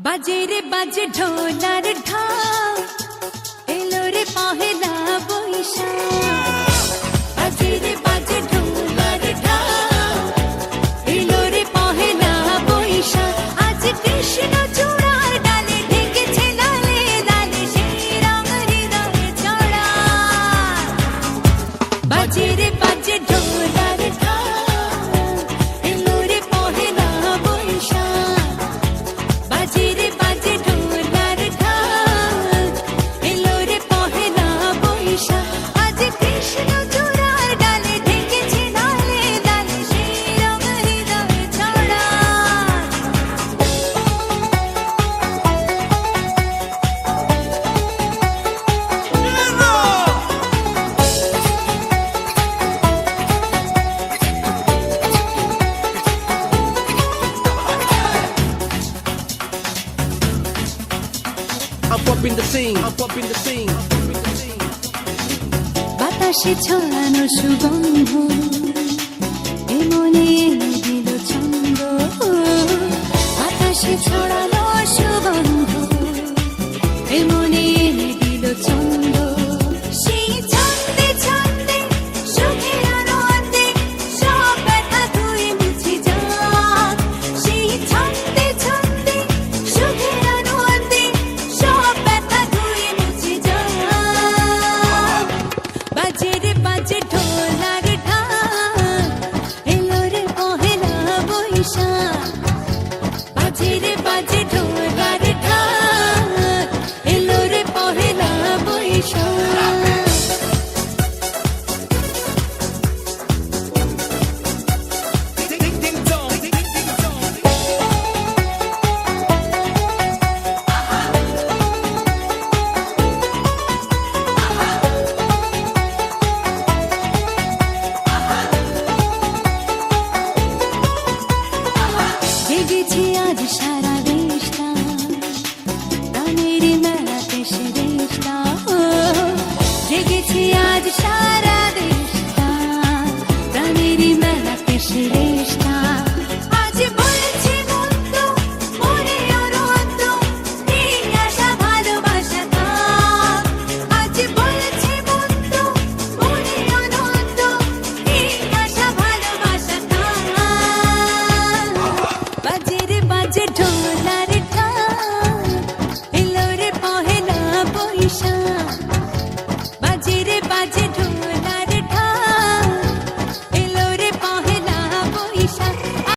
বাজে রে বাজে ঢোলার ঢাক, এলো রে পহেলা বৈশাখ। বাজে রে বাজে ঢোলার ঢাক, এলো রে পহেলা বৈশাখ। আজ কৃষ্ণ চূড়ার ডালে ঢেকেছে লালে লালে, সেই রং হৃদয়ে চড়া। বাজে রে বাজে ঢোলার ঢাক, এলো রে পহেলা বৈশাখ। বাজে রে বাজে ঢোলার ঢাক, এলো রে পহেলা বৈশাখ। আজ কৃষ্ণ চূড়ার ডালে ঢেকেছে লালে লালে, সেই রং হৃদয়ে চড়া। I'm up in the scene, I'm up in the scene. বাতাসে ছড়ানো সুগন্ধ, এমনে এনে দিল ছন্দ। বাতাসে ছড়ানো